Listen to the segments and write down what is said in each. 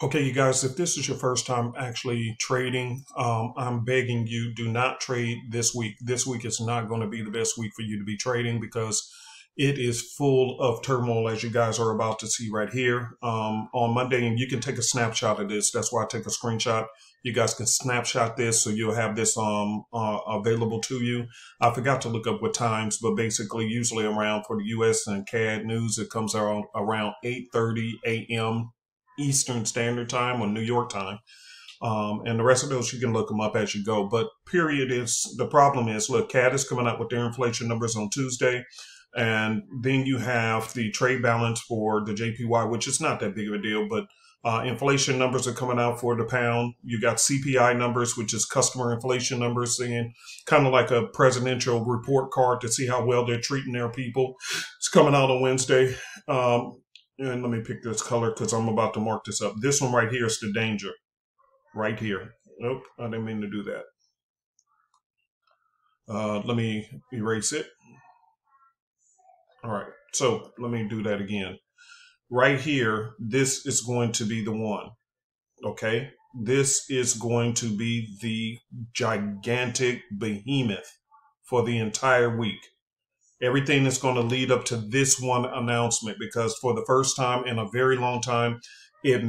Okay, you guys, if this is your first time actually trading, I'm begging you, do not trade this week. This week is not going to be the best week for you to be trading because it is full of turmoil, as you guys are about to see right here. On Monday, and you can take a snapshot of this. That's why I take a screenshot. You guys can snapshot this so you'll have this available to you. I forgot to look up what times, but basically usually around for the US and CAD news, it comes around 8:30 a.m. Eastern Standard Time or New York time. And the rest of those, you can look them up as you go. But period is, the problem is, look, CAD is coming out with their inflation numbers on Tuesday. And then you have the trade balance for the JPY, which is not that big of a deal, but inflation numbers are coming out for the pound. You got CPI numbers, which is customer inflation numbers, saying kind of like a presidential report card to see how well they're treating their people. It's coming out on Wednesday. And let me pick this color because I'm about to mark this up. This one right here is the danger. Right here. Nope, I didn't mean to do that. Let me erase it. All right, so let me do that again. Right here, this is going to be the one. Okay? This is going to be the gigantic behemoth for the entire week. Everything is going to lead up to this one announcement because for the first time in a very long time, it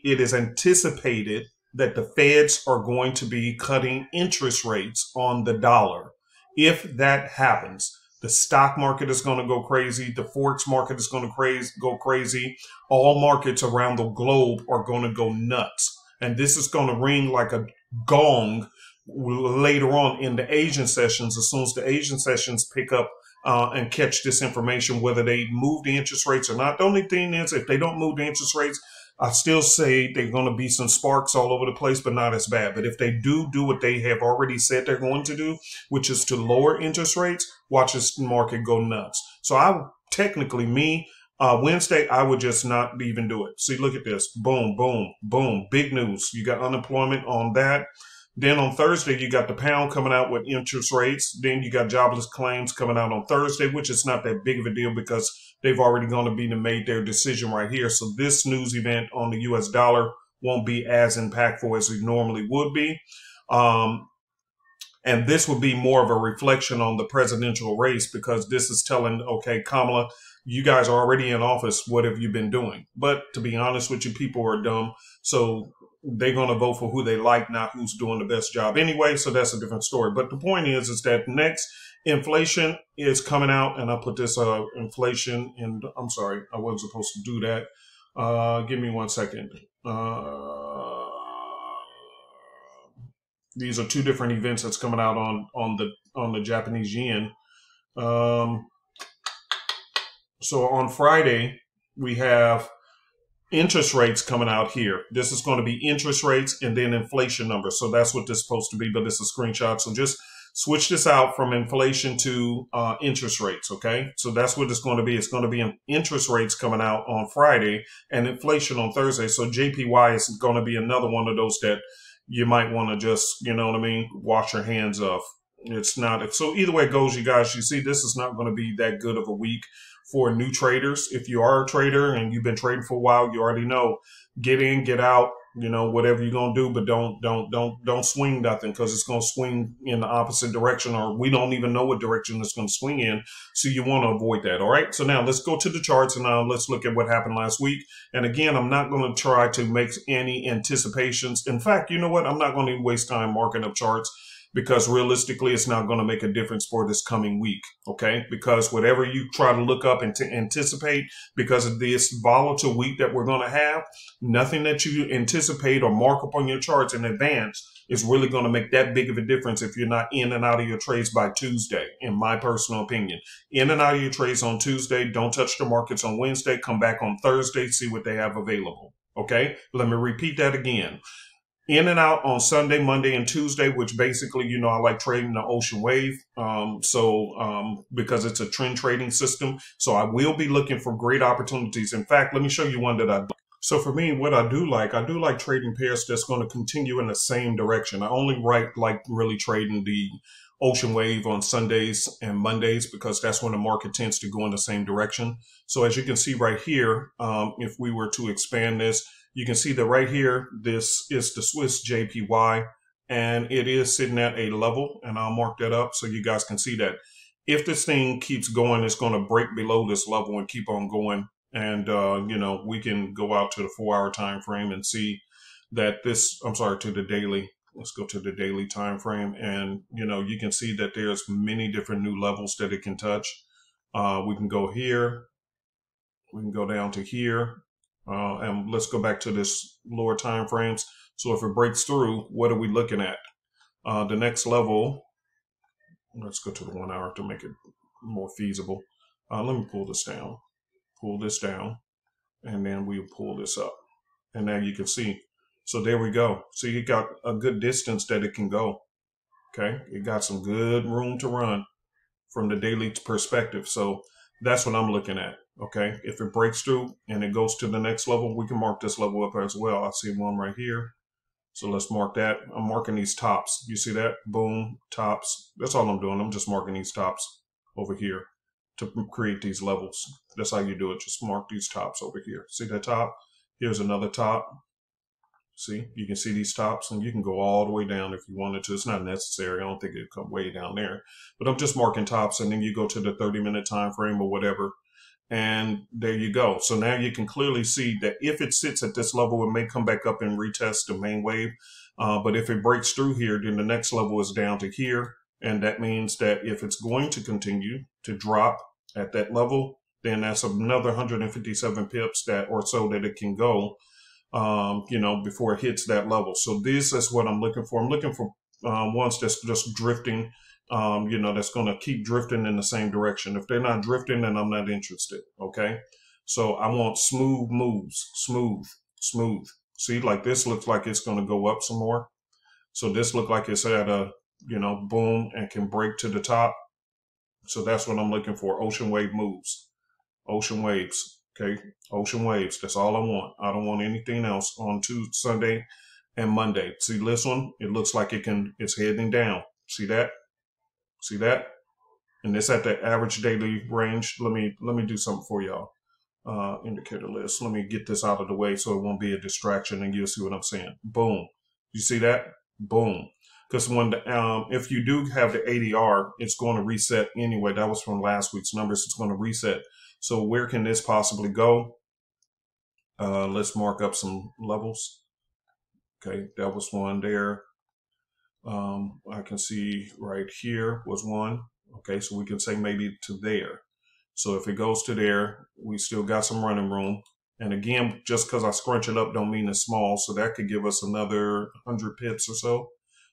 is anticipated that the Feds are going to be cutting interest rates on the dollar. If that happens, the stock market is going to go crazy. The Forex market is going to go crazy. All markets around the globe are going to go nuts. And this is going to ring like a gong later on in the Asian sessions, as soon as the Asian sessions pick up and catch this information, whether they move the interest rates or not. The only thing is, if they don't move the interest rates, I still say they're going to be some sparks all over the place, but not as bad. But if they do what they have already said they're going to do, which is to lower interest rates, watch this market go nuts. So Wednesday, I would just not even do it. See, look at this. Boom, boom, boom. Big news. You got unemployment on that. Then on Thursday, you got the pound coming out with interest rates. Then you got jobless claims coming out on Thursday, which is not that big of a deal because they've already going to be made their decision right here. So this news event on the US dollar won't be as impactful as it normally would be. And this would be more of a reflection on the presidential race because this is telling, okay, Kamala, you guys are already in office. What have you been doing? But to be honest with you, people are dumb. So they're going to vote for who they like, not who's doing the best job anyway. So that's a different story. But the point is that next inflation is coming out. And I put this inflation in. I'm sorry, I wasn't supposed to do that. Give me 1 second. These are two different events that's coming out on the Japanese yen. So on Friday, we have interest rates coming out here. This is going to be interest rates and then inflation numbers. So that's what this is supposed to be, but it's a screenshot. So just switch this out from inflation to interest rates, okay? So that's what it's going to be. It's going to be interest rates coming out on Friday and inflation on Thursday. So JPY is going to be another one of those that you might want to just, you know what I mean, wash your hands of. It's not. So either way it goes, you guys, you see, this is not going to be that good of a week for new traders. If you are a trader and you've been trading for a while, you already know, get in, get out, you know, whatever you're going to do, but don't swing nothing because it's going to swing in the opposite direction, or we don't even know what direction it's going to swing in. So you want to avoid that. All right. So now let's go to the charts and now let's look at what happened last week. And again, I'm not going to try to make any anticipations. In fact, you know what? I'm not going to waste time marking up charts, because realistically, it's not going to make a difference for this coming week, okay? Because whatever you try to look up and to anticipate, because of this volatile week that we're going to have, nothing that you anticipate or mark up on your charts in advance is really going to make that big of a difference if you're not in and out of your trades by Tuesday, in my personal opinion. In and out of your trades on Tuesday, don't touch the markets on Wednesday, come back on Thursday, see what they have available, okay? Let me repeat that again. In and out on Sunday, Monday, and Tuesday, which basically, you know, I like trading the ocean wave. Because it's a trend trading system. So I will be looking for great opportunities. In fact, let me show you one that I like. So for me, what I do like trading pairs that's going to continue in the same direction. I only like really trading the ocean wave on Sundays and Mondays because that's when the market tends to go in the same direction. So as you can see right here, if we were to expand this, You can see that right here, this is the Swiss JPY, and it is sitting at a level, and I'll mark that up so you guys can see that. If this thing keeps going, it's going to break below this level and keep on going. And, you know, we can go out to the 4-hour time frame and see that this, I'm sorry, to the daily. Let's go to the daily time frame. And, you know, you can see that there's many different new levels that it can touch. We can go here. We can go down to here. And let's go back to this lower time frames. So if it breaks through, what are we looking at? The next level, let's go to the 1 hour to make it more feasible. Let me pull this down, and then we'll pull this up. And now you can see. So there we go. So you got a good distance that it can go. Okay, it got some good room to run from the daily perspective. So that's what I'm looking at. Okay, if it breaks through and it goes to the next level, we can mark this level up as well. I see one right here. So let's mark that. I'm marking these tops. You see that? Boom, tops. That's all I'm doing. I'm just marking these tops over here to create these levels. That's how you do it. Just mark these tops over here. See that top? Here's another top. See, you can see these tops, and you can go all the way down if you wanted to. It's not necessary. I don't think it'd come way down there. But I'm just marking tops, and then you go to the 30-minute time frame or whatever. And there you go. So now you can clearly see that if it sits at this level, it may come back up and retest the main wave. But if it breaks through here, then the next level is down to here. And that means that if it's going to continue to drop at that level, then that's another 157 pips that or so that it can go, you know, before it hits that level. So this is what I'm looking for. I'm looking for ones that's just drifting. You know, that's going to keep drifting in the same direction. If they're not drifting, then I'm not interested. Okay. So I want smooth moves, smooth. See, like this looks like it's going to go up some more. So this looks like it's at a, you know, boom and can break to the top. So that's what I'm looking for. Ocean wave moves, ocean waves. Okay. Ocean waves. That's all I want. I don't want anything else on Tuesday, Sunday and Monday. See this one? It looks like it's heading down. See that? See that? And it's at the average daily range. Let me do something for y'all. Indicator list. Let me get this out of the way so it won't be a distraction, and you'll see what I'm saying. Boom. You see that? Boom. Because when if you do have the ADR, it's going to reset anyway. That was from last week's numbers. It's going to reset. So where can this possibly go? Let's mark up some levels. Okay, that was one there. I can see right here was one. Okay, so we can say maybe to there. So if it goes to there, we still got some running room. And again, just because I scrunch it up don't mean it's small. So that could give us another 100 pips or so.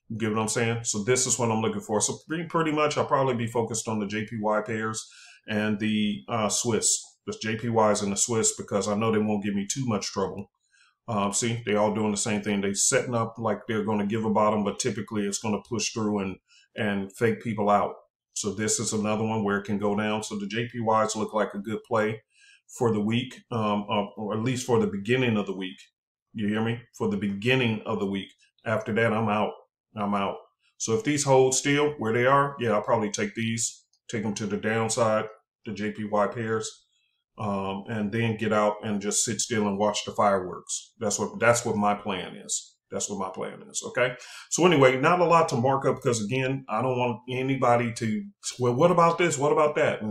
You get what I'm saying? So this is what I'm looking for. So pretty much I'll probably be focused on the JPY pairs and the Swiss. The JPYs and the Swiss, because I know they won't give me too much trouble. See, they all doing the same thing. They setting up like they're going to give a bottom, but typically it's going to push through and fake people out. So this is another one where it can go down. So the JPYs look like a good play for the week, or at least for the beginning of the week. You hear me? For the beginning of the week. After that, I'm out. I'm out. So if these hold still where they are, yeah, I'll probably take these, take them to the downside, the JPY pairs. And then get out and just sit still and watch the fireworks. That's what my plan is. That's what my plan is. Okay. So anyway, not a lot to mark up because again, I don't want anybody to, well, what about this? What about that?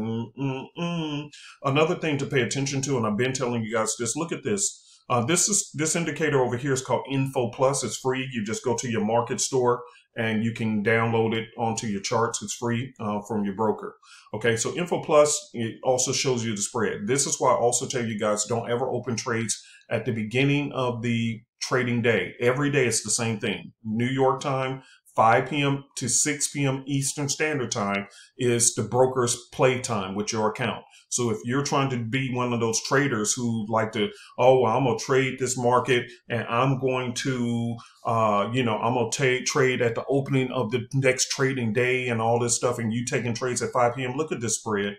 Another thing to pay attention to, and I've been telling you guys this, look at this. This indicator over here is called Info Plus. It's free. You just go to your market store and you can download it onto your charts. It's free from your broker. Okay, so Info Plus, it also shows you the spread. This is why I also tell you guys, don't ever open trades at the beginning of the trading day. Every day it's the same thing. New York time, 5 p.m. to 6 p.m. Eastern Standard Time is the broker's play time with your account. So if you're trying to be one of those traders who like to, oh, well, I'm going to trade this market and I'm going to, I'm going to trade at the opening of the next trading day and all this stuff, and you taking trades at 5 p.m., look at this spread,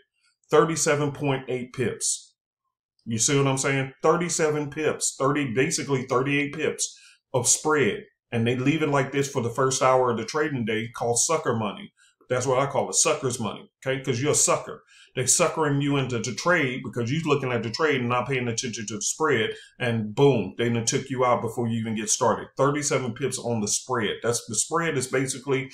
37.8 pips. You see what I'm saying? 37 pips, basically 38 pips of spread. And they leave it like this for the first hour of the trading day, called sucker money. That's what I call it, sucker's money, okay? Because you're a sucker. They suckering you into the trade because you're looking at the trade and not paying attention to the spread, and boom, they done took you out before you even get started. 37 pips on the spread. That's the spread is basically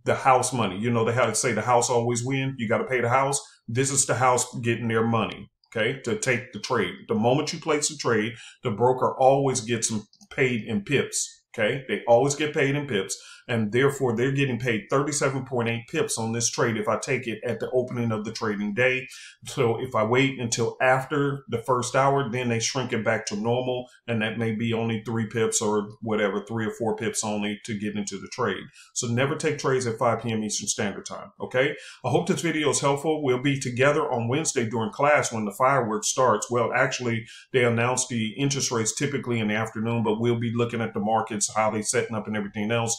the house money. You know, they have to say the house always win. You got to pay the house. This is the house getting their money, okay, to take the trade. The moment you place the trade, the broker always gets them paid in pips. Okay, they always get paid in pips, and therefore they're getting paid 37.8 pips on this trade if I take it at the opening of the trading day. So if I wait until after the first hour, then they shrink it back to normal, and that may be only 3 pips or whatever, 3 or 4 pips only to get into the trade. So never take trades at 5 p.m. Eastern Standard Time. Okay, I hope this video is helpful. We'll be together on Wednesday during class when the fireworks starts. Well, actually, they announce the interest rates typically in the afternoon, but we'll be looking at the markets, how they setting up and everything else.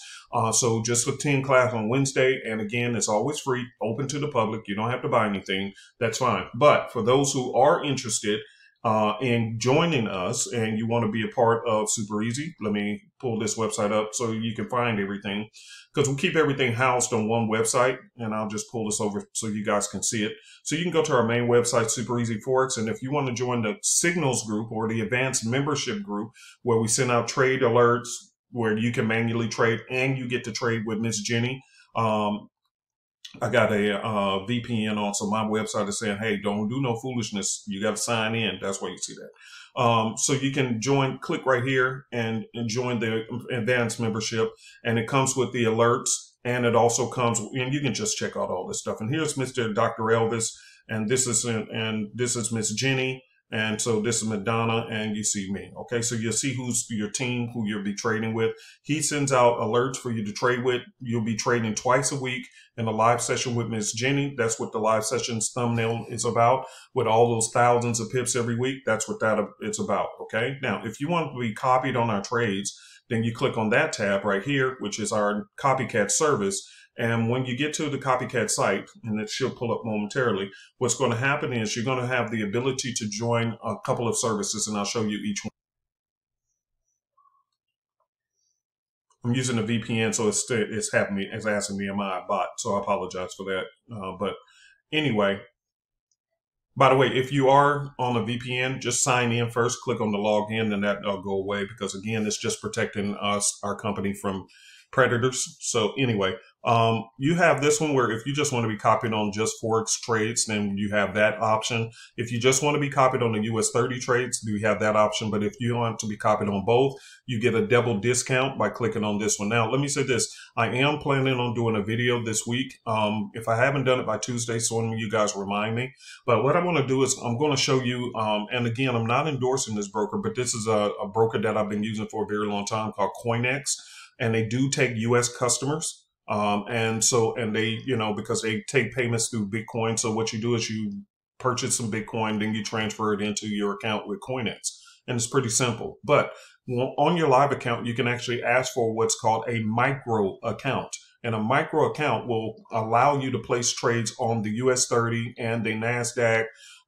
So just attend class on Wednesday. And again, it's always free, open to the public. You don't have to buy anything. That's fine. But for those who are interested in joining us and you want to be a part of Super Easy, let me pull this website up so you can find everything, because we keep everything housed on one website. And I'll just pull this over so you guys can see it. So you can go to our main website, Super EZ Forex. And if you want to join the Signals group or the advanced membership group, where we send out trade alerts, where you can manually trade and you get to trade with Miss Jenny. I got a VPN on, so my website is saying, hey, don't do no foolishness. You got to sign in. That's why you see that. So you can join, click right here and join the advanced membership. And it comes with the alerts, and it also comes, and you can just check out all this stuff. And here's Mr. Dr. Elvis, and this is Miss Jenny. And so this is Madonna, and you see me. Okay, so you'll see who's your team, who you'll be trading with. He sends out alerts for you to trade with. You'll be trading twice a week in a live session with Miss Jenny. That's what the live session's thumbnail is about, with all those thousands of pips every week. That's what it's about. Okay, now if you want to be copied on our trades, then you click on that tab right here, which is our copycat service. And when you get to the copycat site, and it should pull up momentarily, what's going to happen is you're going to have the ability to join a couple of services, and I'll show you each one. I'm using a VPN, so it's asking me, am I a bot? So I apologize for that. But anyway, by the way, if you are on a VPN, just sign in first, click on the log in, and that'll go away, because again, it's just protecting us, our company, from predators. So anyway, you have this one where if you just want to be copied on just Forex trades, then you have that option. If you just want to be copied on the US 30 trades, you have that option. But if you want to be copied on both, you get a double discount by clicking on this one. Now, let me say this. I am planning on doing a video this week. If I haven't done it by Tuesday, so when you guys remind me. But what I want to do is I'm going to show you, and again, I'm not endorsing this broker, but this is a broker that I've been using for a very long time called CoinEx. And they do take US customers. And they, because they take payments through Bitcoin. So what you do is you purchase some Bitcoin, then you transfer it into your account with CoinEx. And it's pretty simple. But on your live account, you can actually ask for what's called a micro account. And a micro account will allow you to place trades on the US 30 and the NASDAQ,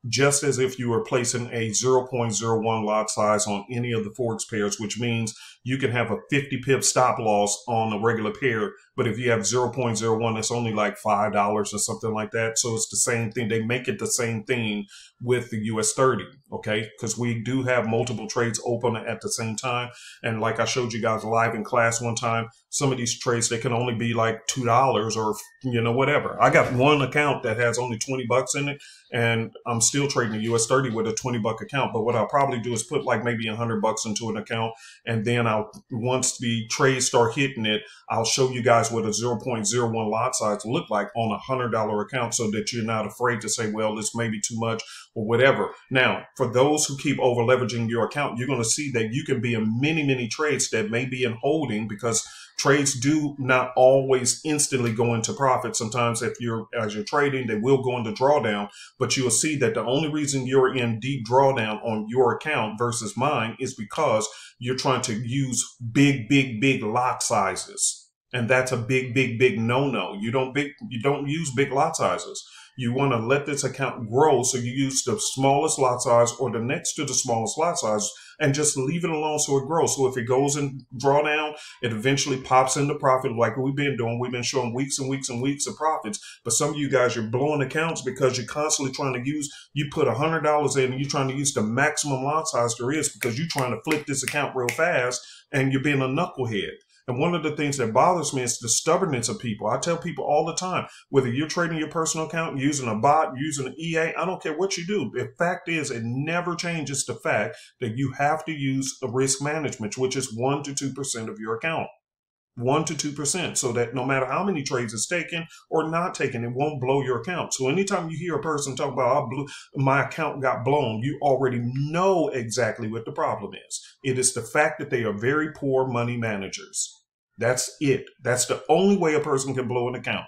just as if you were placing a 0.01 lot size on any of the Forex pairs, which means you can have a 50 pip stop loss on a regular pair. But if you have 0.01, it's only like $5 or something like that. So it's the same thing. They make it the same thing with the US 30, okay? Because we do have multiple trades open at the same time. And like I showed you guys live in class one time, some of these trades, they can only be like $2 or, whatever. I got one account that has only 20 bucks in it, and I'm still trading the US 30 with a 20 buck account. But what I'll probably do is put like maybe 100 bucks into an account, and then once the trades start hitting it, I'll show you guys what a 0.01 lot size look like on a $100 account, so that you're not afraid to say, well, this may be too much or whatever. Now, for those who keep over leveraging your account, you're going to see that you can be in many, many trades that may be in holding, because trades do not always instantly go into profit. Sometimes as you're trading, they will go into drawdown, but you'll see that the only reason you're in deep drawdown on your account versus mine is because you're trying to use big lot sizes. And that's a big no-no. You don't use big lot sizes. You want to let this account grow, so you use the smallest lot size or the next to the smallest lot size, and just leave it alone so it grows. So if it goes in drawdown, it eventually pops into profit like we've been doing. We've been showing weeks and weeks and weeks of profits. But some of you guys, you're blowing accounts because you're constantly trying to use, you put $100 in and you're trying to use the maximum lot size there is because you're trying to flip this account real fast and you're being a knucklehead. And one of the things that bothers me is the stubbornness of people. I tell people all the time, whether you're trading your personal account, using a bot, using an EA, I don't care what you do. The fact is, it never changes the fact that you have to use a risk management, which is 1 to 2% of your account. 1 to 2%, so that no matter how many trades it's taken or not taken, it won't blow your account. So anytime you hear a person talk about, my account got blown, you already know exactly what the problem is. It is the fact that they are very poor money managers. That's it. That's the only way a person can blow an account,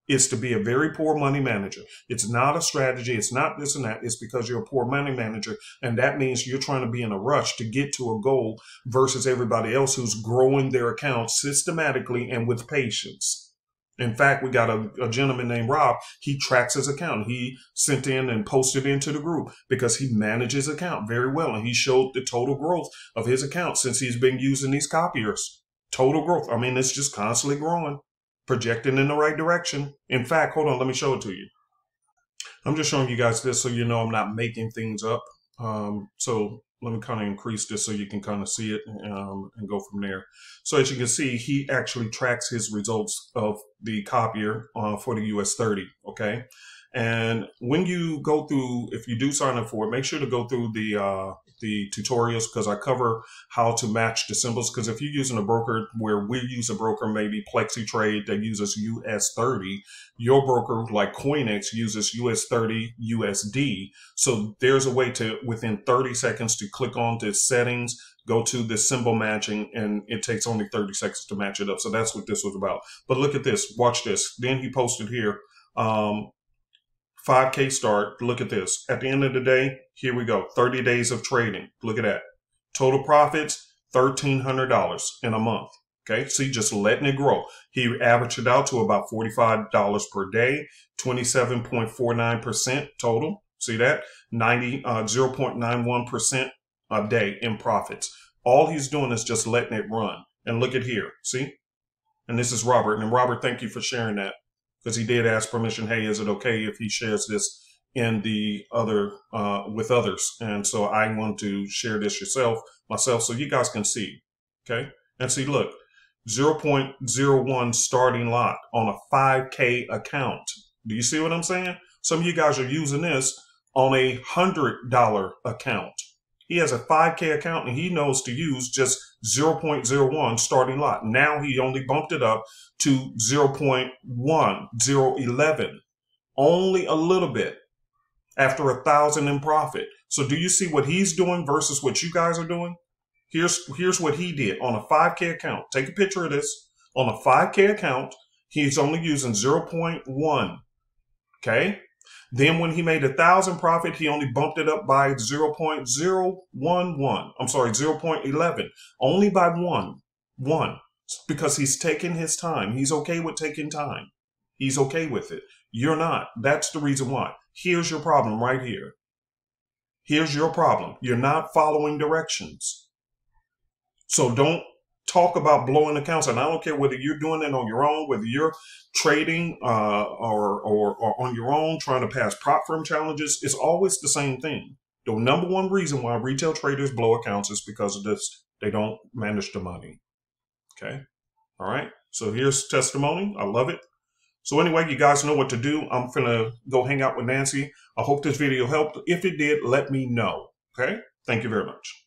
is to be a very poor money manager. It's not a strategy. It's not this and that. It's because you're a poor money manager. And that means you're trying to be in a rush to get to a goal versus everybody else who's growing their account systematically and with patience. In fact, we got a gentleman named Rob. He tracks his account. He sent in and posted into the group because he manages his account very well. And he showed the total growth of his account since he's been using these copiers. Total growth. I mean, it's just constantly growing, projecting in the right direction. In fact, hold on, let me show it to you. I'm just showing you guys this so you know I'm not making things up. So let me kind of increase this so you can kind of see it and go from there. So as you can see, he actually tracks his results of the copier for the US 30, okay? And when you go through, if you do sign up for it, make sure to go through the tutorials, because I cover how to match the symbols. Because if you're using a broker where we use a broker, maybe PlexiTrade, that uses US 30, your broker like CoinEx uses US 30 USD. So there's a way to, within 30 seconds, to click on the settings, go to the symbol matching, and it takes only 30 seconds to match it up. So that's what this was about. But look at this. Watch this. Then he posted here. 5K start. Look at this. At the end of the day, here we go. 30 days of trading. Look at that. Total profits, $1,300 in a month. Okay, see, just letting it grow. He averaged it out to about $45 per day, 27.49% total. See that? 0.91% a day in profits. All he's doing is just letting it run. And look at here. See? And this is Robert. And Robert, thank you for sharing that, because he did ask permission. Hey, is it okay if he shares this in the other with others? And so I want to share this myself, so you guys can see. Okay, and see, look, 0.01 starting lot on a 5K account. Do you see what I'm saying? Some of you guys are using this on a $100 account. He has a 5K account and he knows to use just 0.01 starting lot. Now he only bumped it up to 0.1011, only a little bit after 1,000 in profit. So do you see what he's doing versus what you guys are doing? Here's what he did on a 5K account. Take a picture of this. On a 5K account, he's only using 0.1. Okay. Then when he made 1,000 profit, he only bumped it up by 0.011. I'm sorry, 0.11. Only by one, because he's taking his time. He's okay with taking time. He's okay with it. You're not. That's the reason why. Here's your problem right here. Here's your problem. You're not following directions. So don't talk about blowing accounts, and I don't care whether you're doing it on your own, whether you're trading or on your own trying to pass prop firm challenges. It's always the same thing. The number one reason why retail traders blow accounts is because of this. They don't manage the money. Okay. All right. So here's testimony. I love it. So anyway, you guys know what to do. I'm gonna go hang out with Nancy. I hope this video helped. If it did, let me know. Okay. Thank you very much.